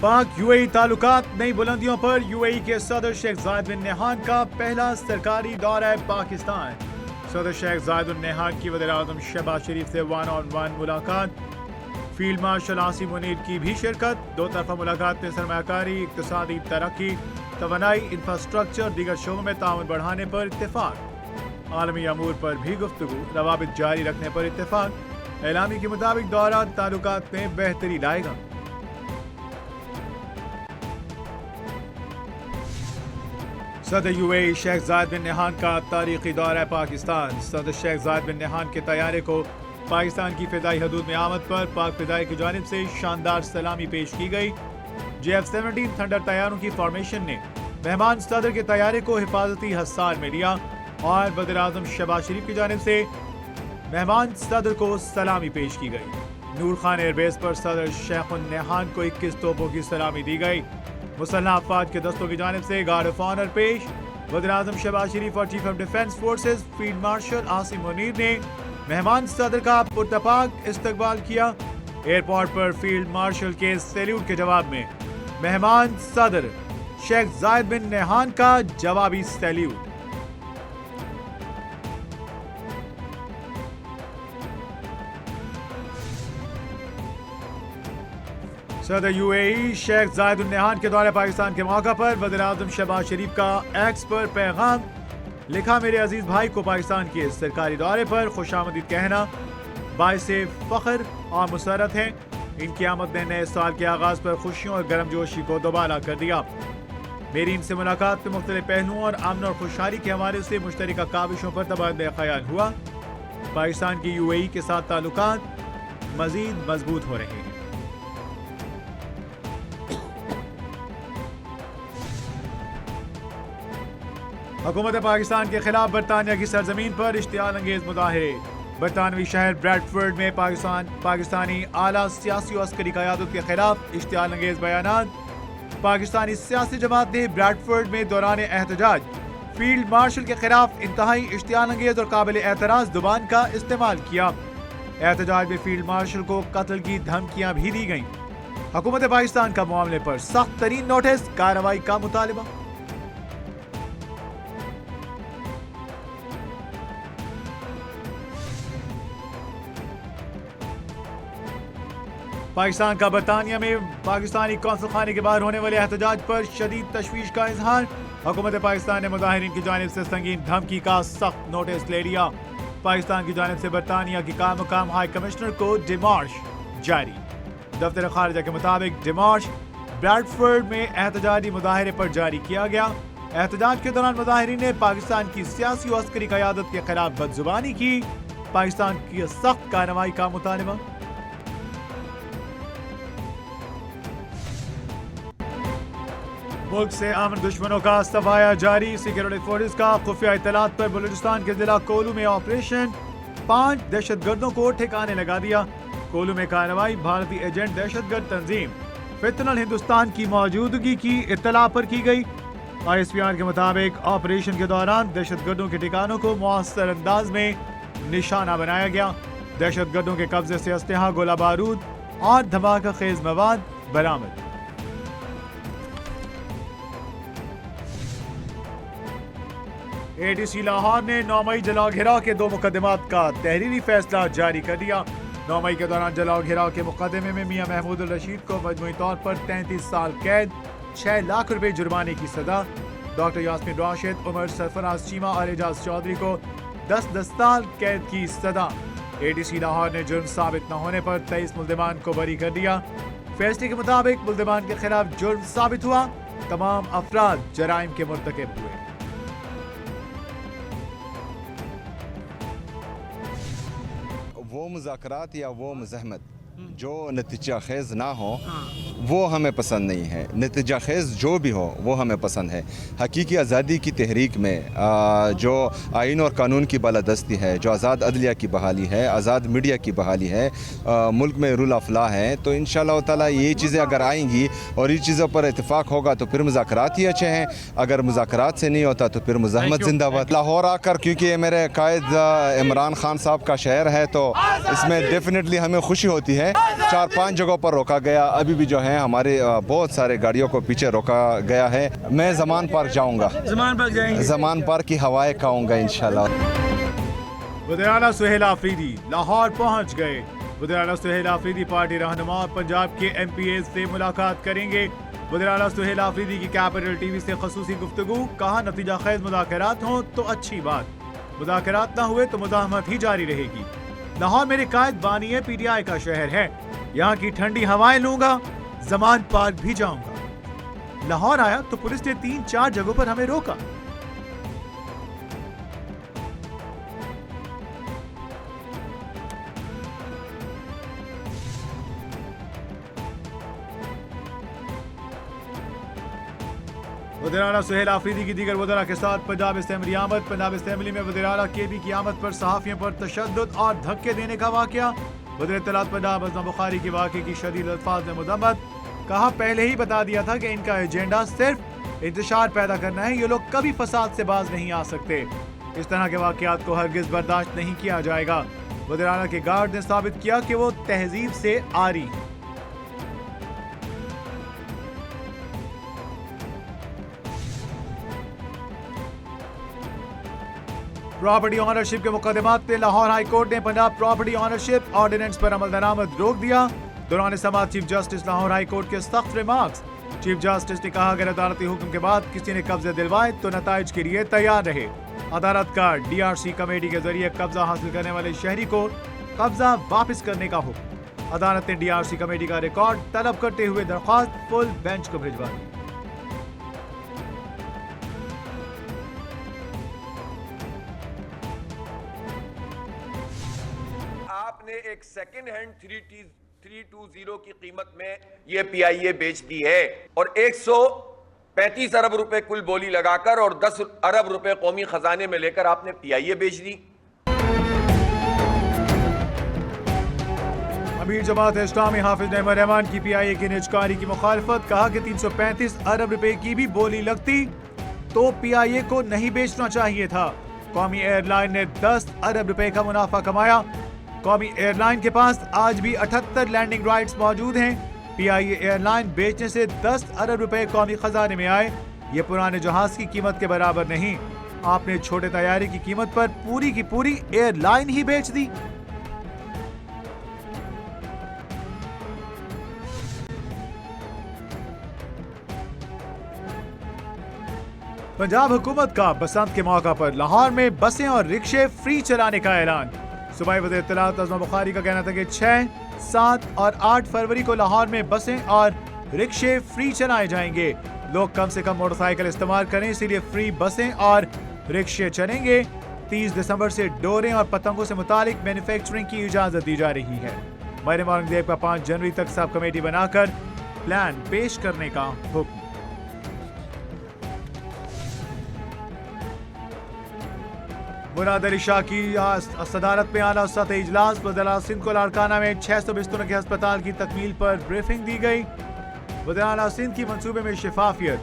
पाक यूएई ताल्लुकात नई बुलंदियों पर यूएई के सदर शेख जायद बिन नहान का पहला सरकारी दौरा है पाकिस्तान। सदर शेख जायद बिन नहान की वज़ीर-ए-आज़म शहबाज शरीफ से 1-on-1 मुलाकात, फील्ड मार्शल आसिम मुनीर की भी शिरकत। दो तरफा मुलाकात में सरमायाकारी, इक़्तिसादी तरक्की, तवानाई, इंफ्रास्ट्रक्चर, दीगर शोबों में ताउन बढ़ाने पर इत्तेफाक। आलमी अमूर पर भी गुफ्तगू, रवाबित जारी रखने पर इत्तेफाक। एलामी के मुताबिक दौरा ताल्लुकात में बेहतरी लाएगा। सदर यूएई शेख जायद बिन नहान का तारीखी दौरा है पाकिस्तान। सदर शेख जायद बिन नहान के तैयारे को पाकिस्तान की फ़िज़ाई हदूद में आमद पर पाक फ़िज़ाई की जानिब से शानदार सलामी पेश की गई। JF-17 थंडर तैयारों की फॉर्मेशन ने मेहमान सदर के तैयारे को हिफाजती हसार में लिया और वज़ीर-ए-आज़म शहबाज शरीफ की जानिब से मेहमान सदर को सलामी पेश की गई। नूर खान एयरबेस पर सदर शेख उन नहान को 21 तोपों की सलामी दी गई। मुसल्लह अफ़वाज के दस्तों की जानिब से गार्ड ऑफ ऑनर पेश। वज़ीर-ए-आज़म शहबाज शरीफ और chief of defence forces field marshal Asim Munir ने मेहमान सदर का पुरतपाक इस्तकबाल किया। एयरपोर्ट पर फील्ड मार्शल के सैल्यूट के जवाब में मेहमान सदर शेख जायद बिन नहान का जवाबी सैल्यूट। सदर यूएई शेख जायद बिन नहान के दौरे पाकिस्तान के मौका पर वज़ीर-ए-आज़म शहबाज शरीफ का एक्स पर पैगाम। लिखा, मेरे अजीज भाई को पाकिस्तान के सरकारी दौरे पर खुशामदीद कहना बाइसे फ़ख्र और मुसरत है। इनकी आमद ने नए साल के आगाज पर खुशियों और गर्मजोशी को दोबारा कर दिया। मेरी इनसे मुलाकात में मुख्तलिफ पहलुओं और अमन और खुशहाली के हवाले से मुश्तरका काविशों पर तबादला ख्याल हुआ। पाकिस्तान की यूएई के साथ ताल्लुकात मजीद मजबूत हो रहे हैं। हुकूमत पाकिस्तान के खिलाफ बरतानिया की सरजमीन पर इश्तियाल अंगेज मुजाहरे। बरतानवी शहर ब्रैडफोर्ड में पाकिस्तानी आला सियासी और अस्करी क़यादत के खिलाफ इश्तियाल अंगेज बयानात। पाकिस्तानी सियासी जमात ने ब्रैडफोर्ड में दौरान एहतजाज फील्ड मार्शल के खिलाफ इंतहाई इश्तियाल अंगेज और काबिल एतराज़ जुबान का इस्तेमाल किया। एहतजाज में फील्ड मार्शल को कत्ल की धमकियां भी दी गईं। हुकूमत पाकिस्तान का मामले पर सख्त तरीन नोटिस, कार्रवाई का मुतालबा। पाकिस्तान का बरतानिया में पाकिस्तानी कौंसल खाने के बाहर होने वाले एहतजाज पर शदीद तशवीश का इजहार। हुकूमत पाकिस्तान ने मुजाहिरीन की जानिब से संगीन धमकी का सख्त नोटिस ले लिया। पाकिस्तान की जानिब से बरतानिया की मकाम हाई कमिश्नर को डिमार्श जारी। दफ्तर खारजा के मुताबिक डिमार्श ब्रैडफोर्ड में एहतजाजी मुजाहरे पर जारी किया गया। एहतजाज के दौरान मुजाहिरीन ने पाकिस्तान की सियासी और अस्करी क़यादत के खिलाफ बदजुबानी की। पाकिस्तान की सख्त कार्रवाई का मुतालबा। मुल्क से अमन दुश्मनों का सफाया जारी। सिक्योरिटी फोर्सेस का खुफिया इत्तलात पर बलूचिस्तान के जिला कोलू में ऑपरेशन। 5 दहशतगर्दों को ठिकाने लगा दिया। कोलू में कार्रवाई भारतीय एजेंट दहशतगर्द तंजीम फितनल हिंदुस्तान की मौजूदगी की इत्तला पर की गई। ISPR के मुताबिक ऑपरेशन के दौरान दहशतगर्दों के ठिकानों को मुअस्सर अंदाज में निशाना बनाया गया। दहशतगर्दों के कब्जे से असलहा, गोला बारूद और धमाका खेज मवाद बरामद। ADC लाहौर ने 9 मई जलाओ घेराव के 2 मुकदमात का तहरीरी फैसला जारी कर दिया। 9 मई के दौरान जलाओ घेराव के मुकदमे में मियां महमूद उल रशीद को मजमूई तौर पर 33 साल कैद, 6 लाख रुपए जुर्माने की सजा। डॉक्टर यास्मीन राशिद, उमर सरफराज चीमा और एजाज चौधरी को 10 साल कैद की सजा। ADC लाहौर ने जुर्म साबित न होने पर 23 मुल्जिमान को बरी कर दिया। फैसले के मुताबिक मुल्जिमान के खिलाफ जुर्म साबित हुआ। तमाम अफराद जराइम के मुर्तकिब हुए। वो मुज़ाकरात या वो मुज़ाहमत जो नतीजा खेज़ ना हो वो हमें पसंद नहीं है। नतीजा खेज़ जो भी हो वो हमें पसंद है। हकीकी आज़ादी की तहरीक में जो आइन और कानून की बालादस्ती है, जो आज़ाद अदलिया की बहाली है, आज़ाद मीडिया की बहाली है, मुल्क में रूल ऑफ लॉ है, तो इंशाअल्लाह ताला ये चीज़ें अगर आएंगी और ये चीज़ों पर इत्तेफाक होगा तो फिर मुज़ाकरात ही अच्छे हैं। अगर मुज़ाकरात से नहीं होता तो फिर मुज़ाहमत जिंदाबाद। लाहौर आकर, क्योंकि ये मेरे कायद इमरान खान साहब का शहर है, तो इसमें डेफिनेटली हमें खुशी होती है है। 4-5 जगहों पर रोका गया, अभी भी जो है हमारे बहुत सारे गाड़ियों को पीछे रोका गया है। मैं ज़मान पार्क जाऊंगा, ज़मान पार्क जाएंगे, ज़मान पार्क की हवाएं खाऊंगा इंशाल्लाह। वज़ीर आला सुहेल आफरीदी लाहौर पहुंच गए। वज़ीर आला सुहेल आफरीदी पार्टी रहनुमा और पंजाब के MPA से मुलाकात करेंगे। वज़ीर आला सुहेल आफरीदी की कैपिटल TV से खसूसी गुफ्तगू, कहा नतीजा खेज मुज़ाकरात हों तो अच्छी बात, मुज़ाकरात ना हुए तो मुज़ाहमत ही जारी रहेगी। लाहौर मेरे कायद बानी है, PTI का शहर है, यहाँ की ठंडी हवाएं लूंगा, ज़मान पार्क भी जाऊंगा। लाहौर आया तो पुलिस ने 3-4 जगहों पर हमें रोका। वज़ीर आला सुहेल आफरीदी की दीगर वज़रा के साथ पंजाब असेंबली आमद। पंजाब असेंबली में वज़ीर आला KB की आमद पर सहाफ़ियों पर तशद्दुद और धक्के देने का वाक़या। वज़ीर इत्तलात पंजाब अज़म बुखारी की वाक़े की शदीद अल्फाज में मज़म्मत, कहा पहले ही बता दिया था कि इनका एजेंडा सिर्फ इंतशार पैदा करना है, ये लोग कभी फसाद से बाज नहीं आ सकते। इस तरह के वाक़यात को हरगिज़ बर्दाश्त नहीं किया जाएगा। वज़ीर आला के गार्ड ने साबित किया कि वो तहजीब से आरी। प्रॉपर्टी ऑनरशिप के मुकदमात पे लाहौर हाई कोर्ट ने पंजाब प्रॉपर्टी ऑनरशिप ऑर्डिनेंस पर अमल दरामद रोक दिया। दौरान समाअत chief justice Lahore high court के सख्त रिमार्क्स। चीफ जस्टिस ने कहा अगर अदालती हुक्म के बाद किसी ने कब्जे दिलवाए तो नताइज के लिए तैयार रहे। अदालत का DRC कमेटी के जरिए कब्जा हासिल करने वाले शहरी को कब्जा वापस करने का हुक्म। अदालत ने DRC कमेटी का रिकॉर्ड तलब करते हुए दरख्वास्त फुल बेंच को भिजवा दी। आपने एक सेकंड हैंड 320 की कीमत में ये PIA बेच दी है और 135 अरब रुपए कुल बोली लगाकर और 10 अरब रुपए कौमी खजाने में लेकर आपने PIA बेच दी। अमीर जमात इस्लामी हाफिज नईमुर रहमान की PIA की निजकारी की मुखालफत, कहा कि 335 अरब रुपए की भी बोली लगती तो PIA को नहीं बेचना चाहिए था। कौमी एयरलाइन ने 10 अरब रुपए का मुनाफा कमाया। कौमी एयरलाइन के पास आज भी 78 लैंडिंग राइट्स मौजूद हैं। PIA एयरलाइन बेचने से 10 अरब रुपए कौमी खजाने में आए, ये पुराने जहाज की कीमत के बराबर नहीं। आपने छोटे तैयारी की कीमत पर पूरी की पूरी एयरलाइन ही बेच दी। पंजाब हुकूमत का बसंत के मौका पर लाहौर में बसें और रिक्शे फ्री चलाने का ऐलान। सूबाई वज़ीर इत्तलात अज़म बुखारी का कहना था कि 6, 7 और 8 फरवरी को लाहौर में बसें और रिक्शे फ्री चलाए जाएंगे। लोग कम से कम मोटरसाइकिल इस्तेमाल करें, इसीलिए फ्री बसें और रिक्शे चलेंगे। 30 दिसंबर से डोरें और पतंगों से मुतालिक मैन्युफैक्चरिंग की इजाज़त दी जा रही है। मरीम औरंगजेब का 5 जनवरी तक सब कमेटी बनाकर प्लान पेश करने का हुक्म। मुराद अली शाह की सदारत में आला सतही इजलास। वज़ीर आला सिंध को लाड़काना में 600 बिस्तरों के अस्पताल की तकमील पर ब्रीफिंग दी गई। वज़ीर आला सिंध की मंसूबे में शफाफियत,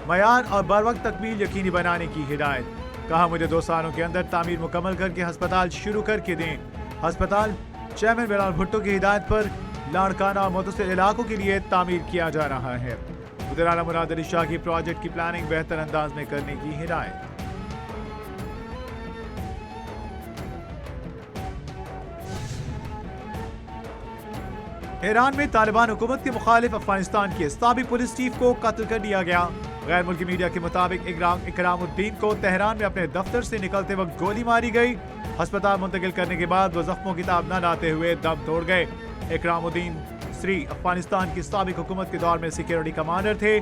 मयार और बर वक्त तकमील यकीनी बनाने की हिदायत। कहा मुझे 2 सालों के अंदर तामीर मुकम्मल करके अस्पताल शुरू करके दें। अस्पताल चेयरमैन बिलाल भुट्टो की हिदायत पर लाड़काना और मुतसिल इलाकों के लिए तामीर किया जा रहा है। वज़ीर आला मुराद अली शाह की प्रोजेक्ट की प्लानिंग बेहतर अंदाज में करने की हिदायत। ईरान में तालिबान हुकूमत के मुखालिफ अफगानिस्तान के साबिक पुलिस चीफ को कत्ल कर दिया गया। गैर मुल्की मीडिया के मुताबिक इकरामुद्दीन को तेहरान में अपने दफ्तर से निकलते वक्त गोली मारी गई। अस्पताल मुंतकिल करने के बाद वो जख्मों की ताब न लाते हुए दम तोड़ गए। इकरामुद्दीन श्री अफगानिस्तान की साबिक हुकूमत के दौर में सिक्योरिटी कमांडर थे।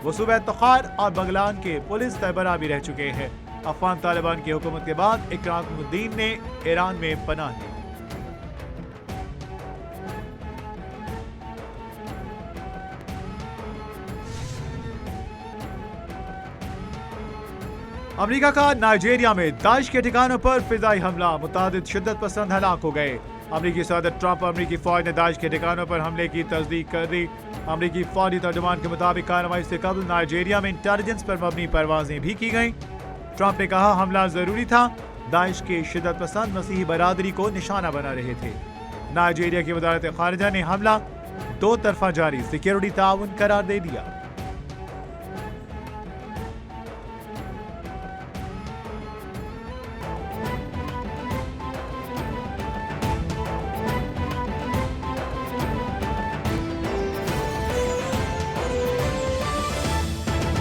वो सूबे तखार और बगलान के पुलिस सरबराह भी रह चुके हैं। अफगान तालिबान की हुकूमत के बाद इकरामुद्दीन ने ईरान में पनाह ली। अमेरिका का नाइजीरिया में दाइश के ठिकानों पर फिजाई हमला, मुतादिद शिद्दत पसंद हलाक हो गए। अमेरिकी सदर ट्रंप अमेरिकी फौज ने दाइश के ठिकानों पर हमले की तस्दीक कर दी। अमेरिकी फौजी तर्जुमान के मुताबिक कार्रवाई से कबल नाइजीरिया में इंटेलिजेंस पर मबनी परवाजें भी की गईं। ट्रंप ने कहा हमला जरूरी था, दाइश के शिद्दत पसंद मसीही बरादरी को निशाना बना रहे थे। نائجیریا کی وزارت خارجہ نے حملہ دو طرفہ جاری سیکیورٹی تعاون قرار دے دیا۔